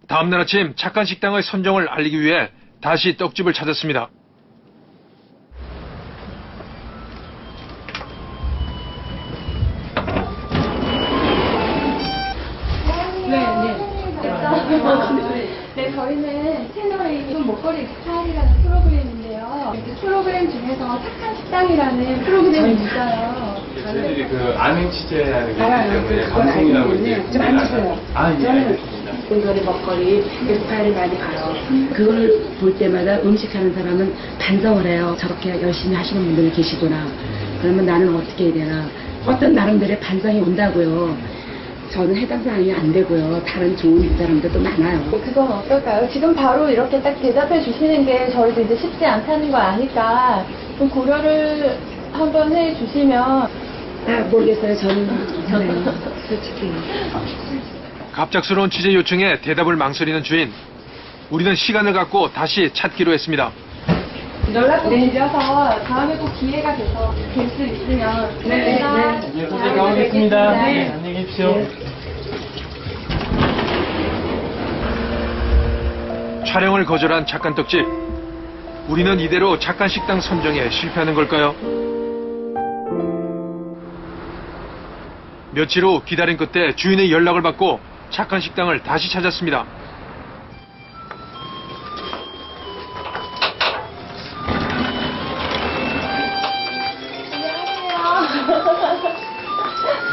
다음날 아침 착한 식당의 선정을 알리기 위해 다시 떡집을 찾았습니다. 네, 저희는 채널이 먹거리 스타일이라는 프로그램인데요. 프로그램 중에서 착한 식당이라는 프로그램이 있어요. 저희들이 그 아는 취재하는 게 있기 때문에 방송이라고 이제 좀 앉으세요. 알겠습니다. 이거리 먹거리 스타일을 많이 봐요. 그걸 볼 때마다 음식하는 사람은 반성을 해요. 저렇게 열심히 하시는 분들이 계시구나. 그러면 나는 어떻게 해야 되나. 어떤 나름대로의 반성이 온다고요. 저는 해당 사항이 안 되고요. 다른 좋은 사람들도 많아요. 그건 어떨까요? 지금 바로 이렇게 딱 대답해 주시는 게 저희도 이제 쉽지 않다는 거 아니까 좀 고려를 한번 해 주시면. 모르겠어요. 저는 솔직히. 갑작스러운 취재 요청에 대답을 망설이는 주인. 우리는 시간을 갖고 다시 찾기로 했습니다. 연락도 드려서 다음에 꼭 기회가 돼서 뵐 수 있으면. 네, 선생님 가보겠습니다. 네, 안녕히 계십시오. 촬영을 거절한 착한 떡집. 우리는 이대로 착한 식당 선정에 실패하는 걸까요? 며칠 후 기다린 끝에 주인의 연락을 받고 착한 식당을 다시 찾았습니다.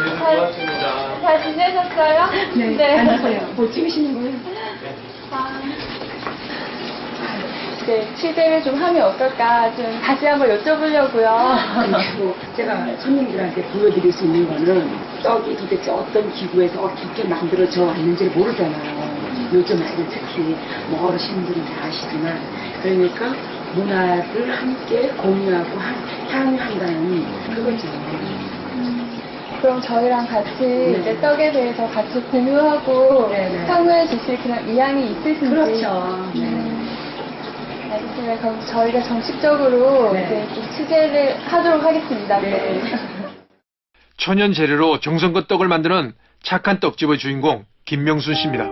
네, 고맙습니다. 잘 지내셨어요? 네. 앉으세요. 뭐 찍으시는 거예요? 네, 취재를 좀 하면 어떨까 좀 다시 한번 여쭤보려고요. 그리고 제가 손님들한테 보여드릴 수 있는 거는 떡이 도대체 어떤 기구에서 어떻게 만들어져 왔는지를 모르잖아요. 요즘 아이들 특히 뭐 어르신들은 다 아시지만 그러니까 문화를 함께 공유하고 향유한다는 그거죠. 그럼 저희랑 같이 이제 떡에 대해서 같이 공유하고 향후해 주실 그런 의향이 있으신지. 그렇죠. 알겠습니다. 그럼 저희가 정식적으로 이제 좀 취재를 하도록 하겠습니다. 천연 재료로 정성껏 떡을 만드는 착한 떡집의 주인공 김명순 씨입니다.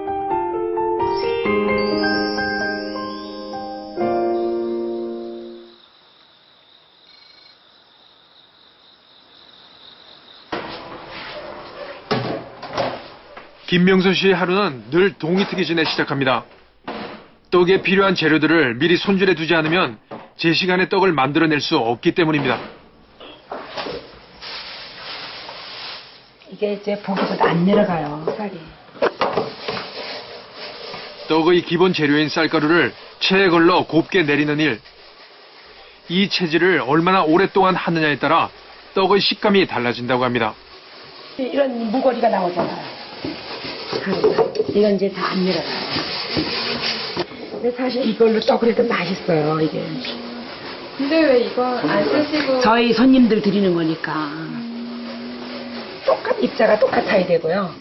김명순 씨의 하루는 늘 동이 트기 전에 시작합니다. 떡에 필요한 재료들을 미리 손질해 두지 않으면 제 시간에 떡을 만들어낼 수 없기 때문입니다. 이게 이제 보기보다 안 내려가요, 쌀이. 떡의 기본 재료인 쌀가루를 체에 걸러 곱게 내리는 일. 이 체질을 얼마나 오랫동안 하느냐에 따라 떡의 식감이 달라진다고 합니다. 이런 무거리가 나오잖아요. 이건 이제 다 안 내려가요. 근데 사실 이걸로 떡을 해도 맛있어요, 이게. 근데 왜 이건 안 쓰시고? 저희 손님들 드리는 거니까. 입자가 똑같아야 되고요.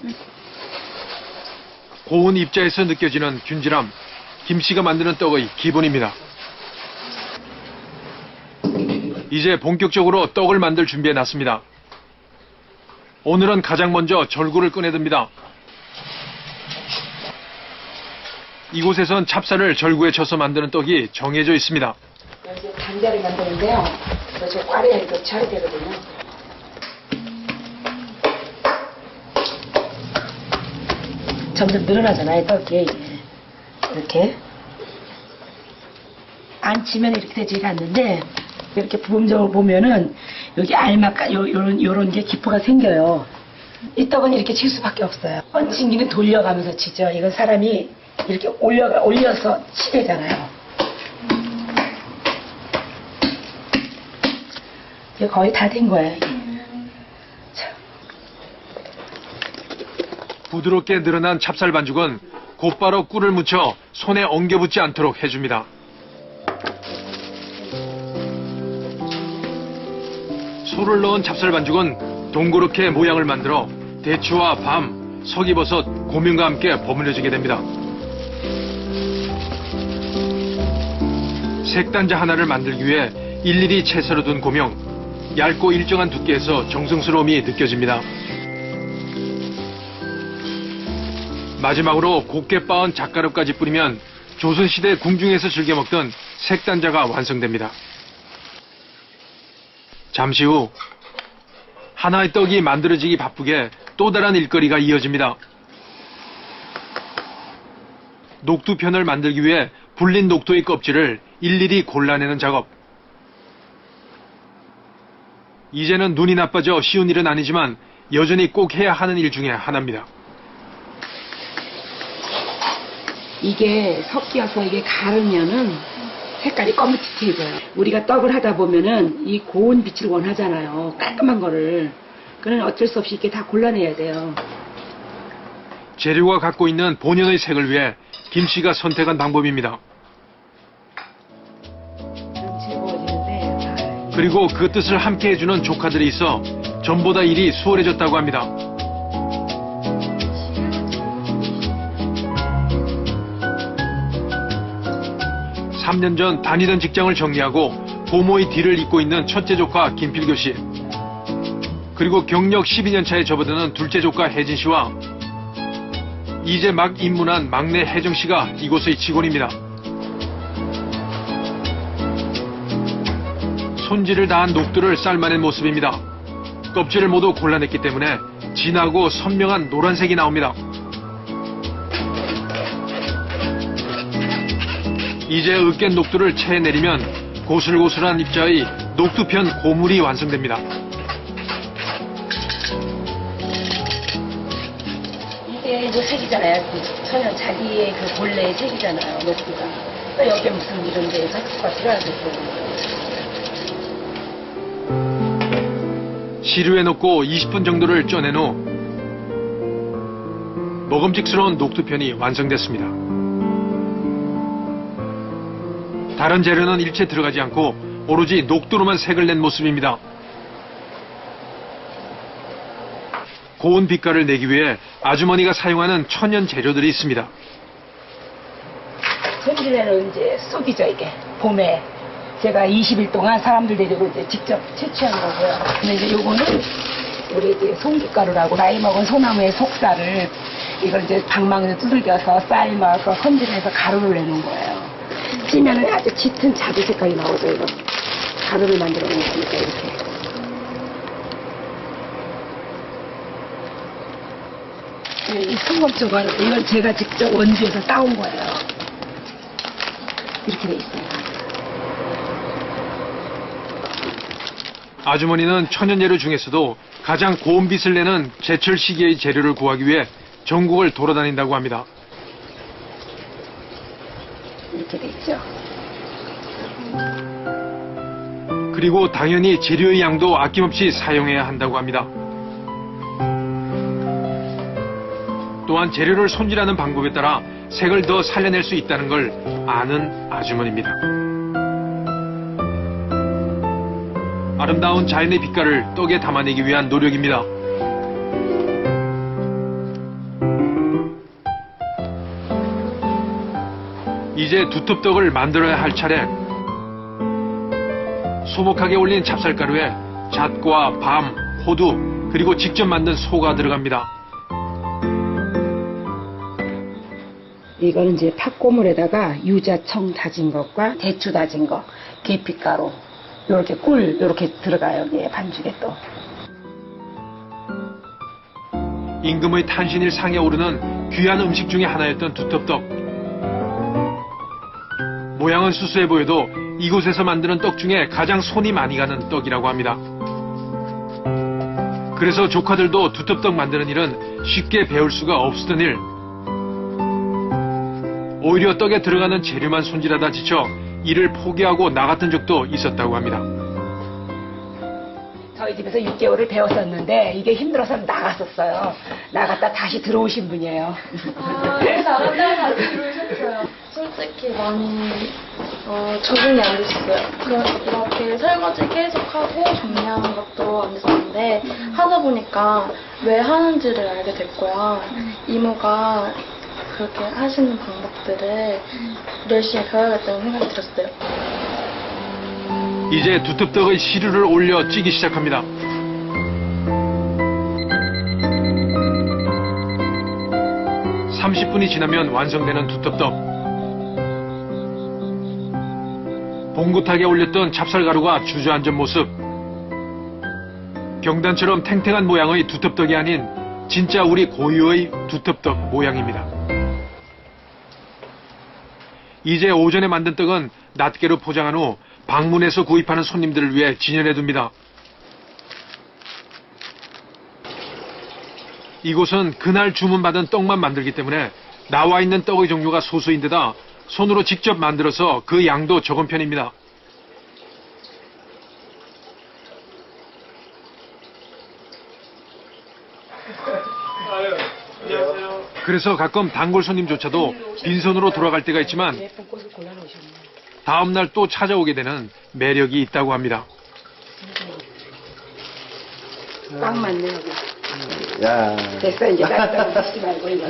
고운 입자에서 느껴지는 균질함. 김씨가 만드는 떡의 기본입니다. 이제 본격적으로 떡을 만들 준비해 놨습니다. 오늘은 가장 먼저 절구를 꺼내듭니다. 이곳에선 찹쌀을 절구에 쳐서 만드는 떡이 정해져 있습니다. 여기 단자를 만드는데요. 저 꽈리에 이렇게 쳐야 되거든요. 점점 늘어나잖아요, 떡이. 이렇게. 안 치면 이렇게 되지가 않는데, 이렇게 부분적으로 보면은, 여기 알맞가, 요런 게 기포가 생겨요. 이 떡은 이렇게 칠 수밖에 없어요. 펀칭기는 돌려가면서 치죠. 이건 사람이 이렇게 올려서 치대잖아요. 이게 거의 다 된 거예요. 부드럽게 늘어난 찹쌀 반죽은 곧바로 꿀을 묻혀 손에 엉겨붙지 않도록 해줍니다. 소를 넣은 찹쌀 반죽은 동그랗게 모양을 만들어 대추와 밤, 석이버섯, 고명과 함께 버무려지게 됩니다. 색단자 하나를 만들기 위해 일일이 채 썰어 둔 고명, 얇고 일정한 두께에서 정성스러움이 느껴집니다. 마지막으로 곱게 빻은 잣가루까지 뿌리면 조선시대 궁중에서 즐겨 먹던 색단자가 완성됩니다. 잠시 후 하나의 떡이 만들어지기 바쁘게 또 다른 일거리가 이어집니다. 녹두편을 만들기 위해 불린 녹두의 껍질을 일일이 골라내는 작업. 이제는 눈이 나빠져 쉬운 일은 아니지만 여전히 꼭 해야 하는 일 중에 하나입니다. 이게 섞여서 이게 가르면은 색깔이 검은티해져요. 우리가 떡을 하다 보면은 이 고운 빛을 원하잖아요. 깔끔한 거를. 그러면 어쩔 수 없이 이렇게 다 골라내야 돼요. 재료가 갖고 있는 본연의 색을 위해 김씨가 선택한 방법입니다. 좀 즐거워지는데. 그리고 그 뜻을 함께 해주는 조카들이 있어 전보다 일이 수월해졌다고 합니다. 삼 년 전 다니던 직장을 정리하고 고모의 뒤를 잇고 있는 첫째 조카 김필교 씨, 그리고 경력 12년 차에 접어드는 둘째 조카 혜진 씨와 이제 막 입문한 막내 혜정 씨가 이곳의 직원입니다. 손질을 다한 녹두를 삶아낸 모습입니다. 껍질을 모두 골라냈기 때문에 진하고 선명한 노란색이 나옵니다. 이제 으깬 녹두를 체에 내리면 고슬고슬한 입자의 녹두편 고물이 완성됩니다. 이게 이제 색이잖아요. 그 천연 자기의 그 본래의 색이잖아요. 녹두가. 또 여기에 무슨 이런 데 색소가 들어가지고. 시루에 넣고 20분 정도를 쪄낸 후 먹음직스러운 녹두편이 완성됐습니다. 다른 재료는 일체 들어가지 않고 오로지 녹두로만 색을 낸 모습입니다. 고운 빛깔을 내기 위해 아주머니가 사용하는 천연 재료들이 있습니다. 손질에는 이제 쑥이죠, 이게. 봄에. 제가 20일 동안 사람들 데리고 이제 직접 채취한 거고요. 근데 이제 요거는 우리 이제 송깃가루라고 나이 먹은 소나무의 속살을 이걸 이제 방망이로 두들겨서 삶아서 손질해서 가루를 내는 거예요. 찌면은 아주 짙은 자두 색깔이 나오죠, 이거. 가루를 만들어 놓은 거니까, 이렇게. 이 청검초가 이건 제가 직접 원주에서 따온 거예요. 이렇게 돼 있어요. 아주머니는 천연 재료 중에서도 가장 고운 빛을 내는 제철 시기의 재료를 구하기 위해 전국을 돌아다닌다고 합니다. 이렇게 돼 있죠. 그리고 당연히 재료의 양도 아낌없이 사용해야 한다고 합니다. 또한 재료를 손질하는 방법에 따라 색을 더 살려낼 수 있다는 걸 아는 아주머니입니다. 아름다운 자연의 빛깔을 떡에 담아내기 위한 노력입니다. 이제 두텁떡을 만들어야 할 차례. 소복하게 올린 찹쌀가루에 잣과 밤, 호두, 그리고 직접 만든 소가 들어갑니다. 이거는 이제 팥고물에다가 유자청 다진 것과 대추 다진 것, 계피가루, 요렇게 꿀, 요렇게 들어가요, 여기에 반죽에 또. 임금의 탄신일 상에 오르는 귀한 음식 중에 하나였던 두텁떡. 모양은 수수해 보여도 이곳에서 만드는 떡 중에 가장 손이 많이 가는 떡이라고 합니다. 그래서 조카들도 두텁떡 만드는 일은 쉽게 배울 수가 없었던 일. 오히려 떡에 들어가는 재료만 손질하다 지쳐 일을 포기하고 나갔던 적도 있었다고 합니다. 저희 집에서 6개월을 배웠었는데 이게 힘들어서 나갔었어요. 나갔다 다시 들어오신 분이에요. 나갔다가 다시 들어오셨어요. 솔직히 많이 적응이 안 됐어요. 이렇게 설거지 계속하고 정리하는 것도 안 됐었는데 하다 보니까 왜 하는지를 알게 됐고요. 이모가 그렇게 하시는 방법들을 열심히 배워야겠다는 생각이 들었어요. 이제 두텁떡의 시루를 올려 찌기 시작합니다. 30분이 지나면 완성되는 두텁떡. 봉긋하게 올렸던 찹쌀가루가 주저앉은 모습. 경단처럼 탱탱한 모양의 두텁떡이 아닌 진짜 우리 고유의 두텁떡 모양입니다. 이제 오전에 만든 떡은 낱개로 포장한 후 방문해서 구입하는 손님들을 위해 진열해둡니다. 이곳은 그날 주문받은 떡만 만들기 때문에 나와 있는 떡의 종류가 소수인데다 손으로 직접 만들어서 그 양도 적은 편입니다. 그래서 가끔 단골 손님조차도 빈손으로 돌아갈 때가 있지만 다음날 또 찾아오게 되는 매력이 있다고 합니다. 딱 맞네 여기. 야, 됐어 이제 따뜻하게 드시지 말고 이거.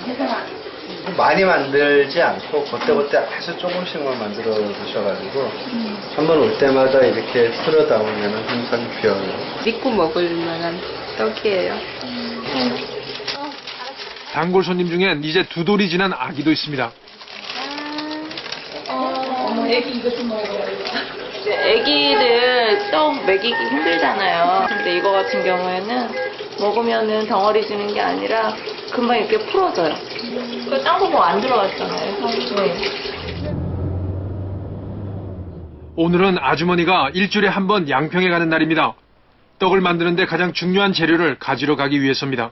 혜성아. 많이 만들지 않고 그때그때 아주 조금씩만 만들어 주셔가지고 한번 올 때마다 이렇게 틀어다오면 항상 귀여워요. 믿고 먹을 만한 떡이에요. 단골 손님 중엔 이제 2돌이 지난 아기도 있습니다. 애기들 떡 먹이기 힘들잖아요. 근데 이거 같은 경우에는 먹으면은 덩어리 지는 게 아니라 금방 이렇게 풀어져요. 그 딴 거 안 들어갔잖아요. 네. 오늘은 아주머니가 일주일에 한 번 양평에 가는 날입니다. 떡을 만드는데 가장 중요한 재료를 가지러 가기 위해서입니다.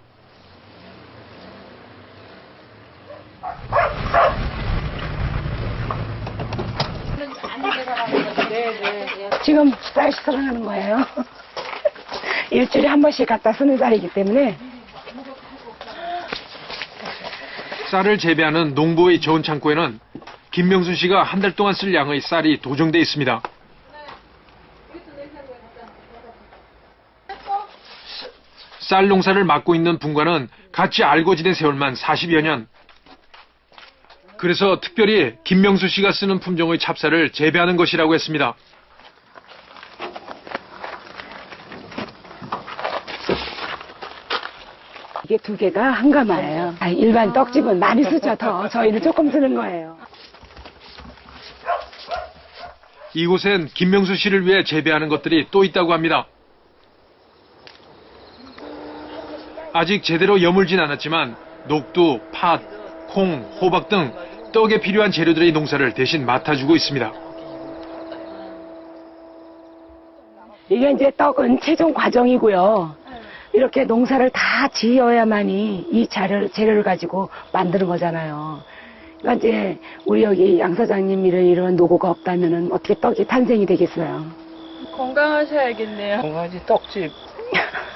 지금 쌀 수정하는 거예요. 일주일에 한 번씩 갖다 쓰는 쌀이기 때문에. 쌀을 재배하는 농부의 저온 창고에는 김명순 씨가 한 달 동안 쓸 양의 쌀이 도정돼 있습니다. 쌀 농사를 맡고 있는 분과는 같이 알고 지낸 세월만 40여 년. 그래서 특별히 김명수 씨가 쓰는 품종의 찹쌀을 재배하는 것이라고 했습니다. 이게 2개가 한 가마예요. 일반 떡집은 많이 쓰죠 더. 저희는 조금 쓰는 거예요. 이곳엔 김명수 씨를 위해 재배하는 것들이 또 있다고 합니다. 아직 제대로 여물진 않았지만 녹두, 팥, 콩, 호박 등 떡에 필요한 재료들의 농사를 대신 맡아주고 있습니다. 이게 이제 떡은 최종 과정이고요. 이렇게 농사를 다 지어야만이 이 재료를 가지고 만드는 거잖아요. 그러니까 이제 우리 여기 양 사장님 이런 노고가 없다면은 어떻게 떡이 탄생이 되겠어요. 건강하셔야겠네요. 건강하지, 떡집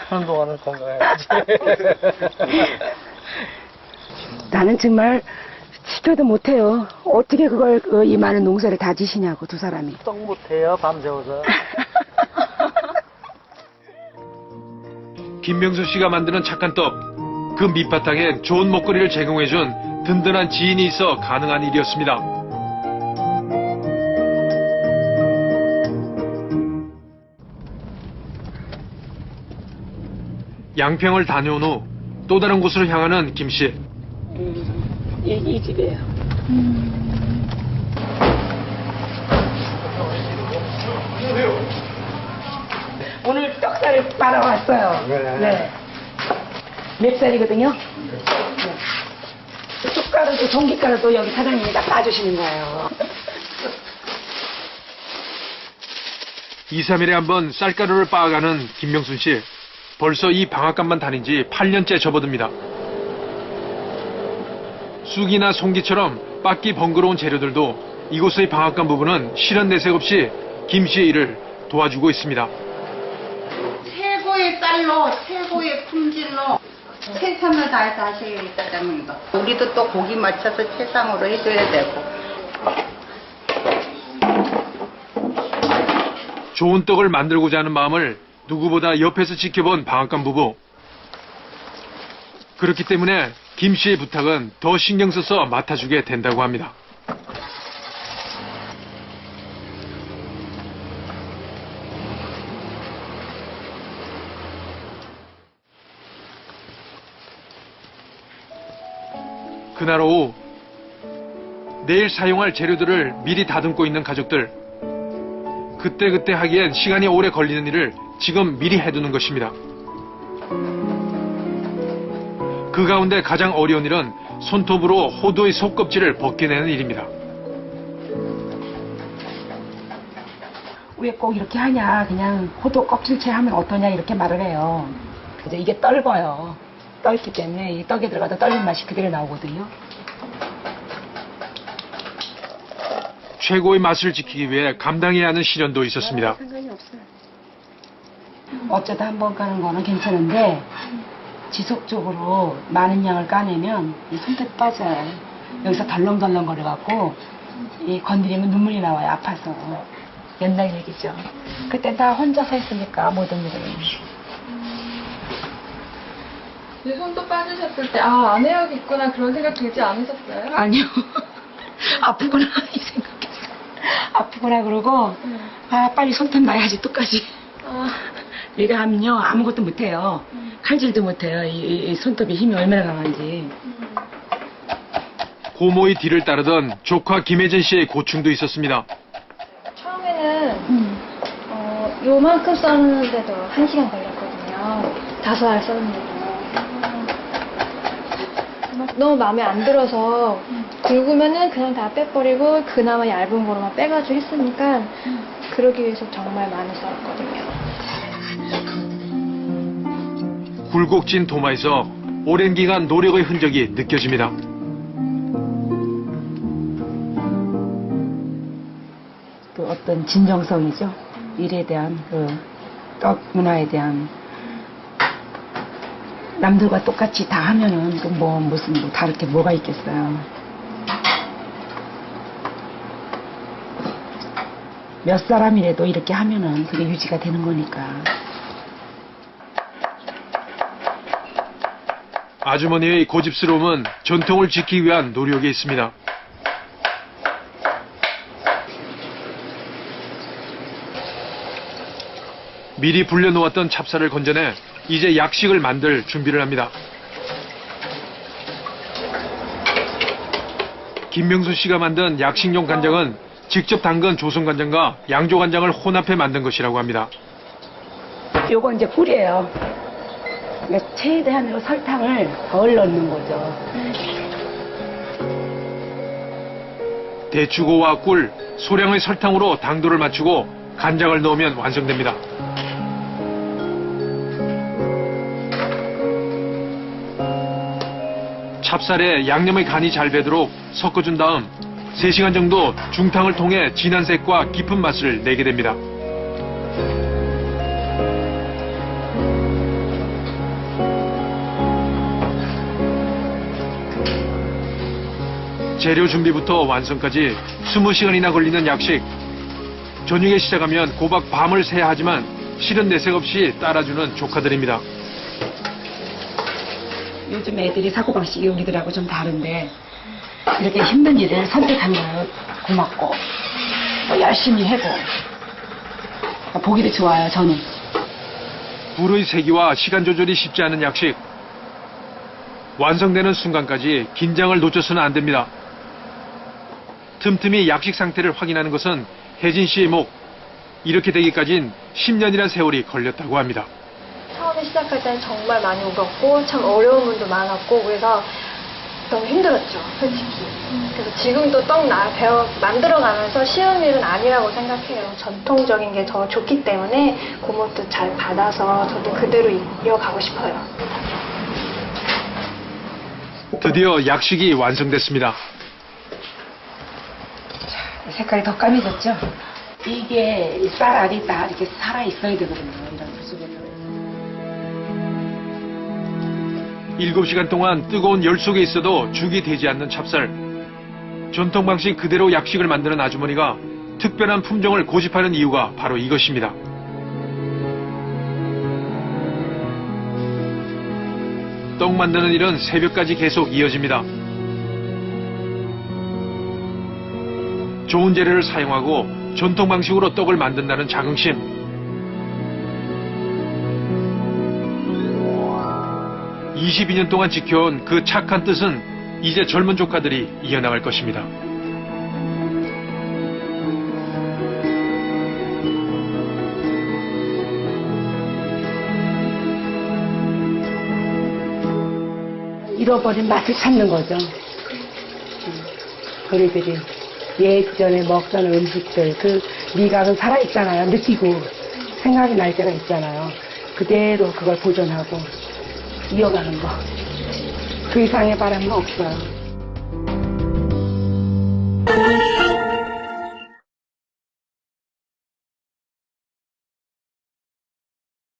하는 동안은 건강해야지. 나는 정말 시켜도 못해요. 어떻게 그걸 이 많은 농사를 다 지시냐고 두 사람이. 떡 못해요, 밤새워서. 김명수 씨가 만드는 착한 떡, 그 밑바탕에 좋은 먹거리를 제공해준 든든한 지인이 있어 가능한 일이었습니다. 양평을 다녀온 후 또 다른 곳으로 향하는 김 씨. 이 집이에요. 오늘 떡살을 빨아왔어요. 네. 맵쌀이거든요. 네. 쑥가루도 전기가루도 여기 사장님이 다 빠주시는 거예요. 2, 3일에 한 번 쌀가루를 빻아가는 김명순 씨. 벌써 이 방앗간만 다닌 지 8년째 접어듭니다. 쑥이나 송기처럼 빻기 번거로운 재료들도 이곳의 방앗간 부부는 실현 내색 없이 김 씨의 일을 도와주고 있습니다. 최고의 쌀로 최고의 품질로 최선을 다해서 하셔야겠다 때문이다. 우리도 또 고기 맞춰서 최상으로 해줘야 되고. 좋은 떡을 만들고자 하는 마음을 누구보다 옆에서 지켜본 방앗간 부부. 그렇기 때문에 김 씨의 부탁은 더 신경 써서 맡아주게 된다고 합니다. 그날 오후 내일 사용할 재료들을 미리 다듬고 있는 가족들. 그때그때 하기엔 시간이 오래 걸리는 일을 지금 미리 해두는 것입니다. 그 가운데 가장 어려운 일은 손톱으로 호두의 속껍질을 벗겨내는 일입니다. 왜 꼭 이렇게 하냐, 그냥 호두 껍질째 하면 어떠냐 이렇게 말을 해요. 그래서 이게 떫어요. 떫기 때문에 이 떡에 들어가도 떫은 맛이 그대로 나오거든요. 최고의 맛을 지키기 위해 감당해야 하는 시련도 있었습니다. 상관이 없어요. 어쩌다 한 번 까는 거는 괜찮은데 지속적으로 많은 양을 까내면 이 손톱이 빠져요. 여기서 덜렁덜렁 거려갖고 이 건드리면 눈물이 나와요. 아파서. 옛날 얘기죠. 그때 다 혼자서 했으니까 모든 일을. 이 손톱 빠지셨을 때, 아, 안 해야겠구나 그런 생각 들지 않으셨어요? 아니요. 아프구나 이 생각했어요. 아프구나 그러고 아 빨리 손톱 놔야지 또까지. 얘가 하면요 아무것도 못해요. 칼질도 못해요. 이 손톱이 힘이 얼마나 강한지. 고모의 뒤를 따르던 조카 김혜진 씨의 고충도 있었습니다. 처음에는 요만큼 썼는데도 1시간 걸렸거든요. 5알 썼는데도. 너무 마음에 안 들어서 굵으면은 그냥 다 빼버리고 그나마 얇은 거로만 빼가지고 했으니까 그러기 위해서 정말 많이 썰었거든요. 굴곡진 도마에서 오랜 기간 노력의 흔적이 느껴집니다. 그 어떤 진정성이죠. 일에 대한 그 떡 문화에 대한 남들과 똑같이 다 하면은 그 무슨 다를 게 뭐가 있겠어요. 몇 사람이라도 이렇게 하면은 그게 유지가 되는 거니까. 아주머니의 고집스러움은 전통을 지키기 위한 노력에 있습니다. 미리 불려놓았던 찹쌀을 건져내 이제 약식을 만들 준비를 합니다. 김명수 씨가 만든 약식용 간장은 직접 담근 조선간장과 양조간장을 혼합해 만든 것이라고 합니다. 요거 이제 꿀이에요. 그러니까 최대한으로 설탕을 덜 넣는 거죠. 대추고와 꿀, 소량의 설탕으로 당도를 맞추고 간장을 넣으면 완성됩니다. 찹쌀에 양념의 간이 잘 배도록 섞어준 다음 3시간 정도 중탕을 통해 진한 색과 깊은 맛을 내게 됩니다. 재료 준비부터 완성까지 20시간이나 걸리는 약식. 저녁에 시작하면 고박 밤을 새야 하지만 실은 내색 없이 따라주는 조카들입니다. 요즘 애들이 사고방식이 우리들하고 좀 다른데 이렇게 힘든 일을 선택하면 고맙고 열심히 해고 보기도 좋아요. 저는. 불의 세기와 시간 조절이 쉽지 않은 약식. 완성되는 순간까지 긴장을 놓쳐서는 안 됩니다. 틈틈이 약식 상태를 확인하는 것은 혜진 씨의 목. 이렇게 되기까진 10년이란 세월이 걸렸다고 합니다. 처음에 시작할 때는 정말 많이 울었고 참 어려운 분도 많았고 그래서 너무 힘들었죠, 솔직히. 그래서 지금도 떡 만들어가면서 쉬운 일은 아니라고 생각해요. 전통적인 게 더 좋기 때문에 고모도 잘 받아서 저도 그대로 이어가고 싶어요. 드디어 약식이 완성됐습니다. 색깔이 더 까매졌죠? 이게 쌀 알이 다 이렇게 살아있어야 되거든요. 이런 부수에는. 7시간 동안 뜨거운 열 속에 있어도 죽이 되지 않는 찹쌀. 전통 방식 그대로 약식을 만드는 아주머니가 특별한 품종을 고집하는 이유가 바로 이것입니다. 떡 만드는 일은 새벽까지 계속 이어집니다. 좋은 재료를 사용하고 전통 방식으로 떡을 만든다는 자긍심. (22년) 동안 지켜온 그 착한 뜻은 이제 젊은 조카들이 이어나갈 것입니다. 잃어버린 맛을 찾는 거죠. 우리들이 예전에 먹던 음식들, 그 미각은 살아있잖아요. 느끼고 생각이 날 때가 있잖아요. 그대로 그걸 보존하고 이어가는 거. 그 이상의 바람은 없어요.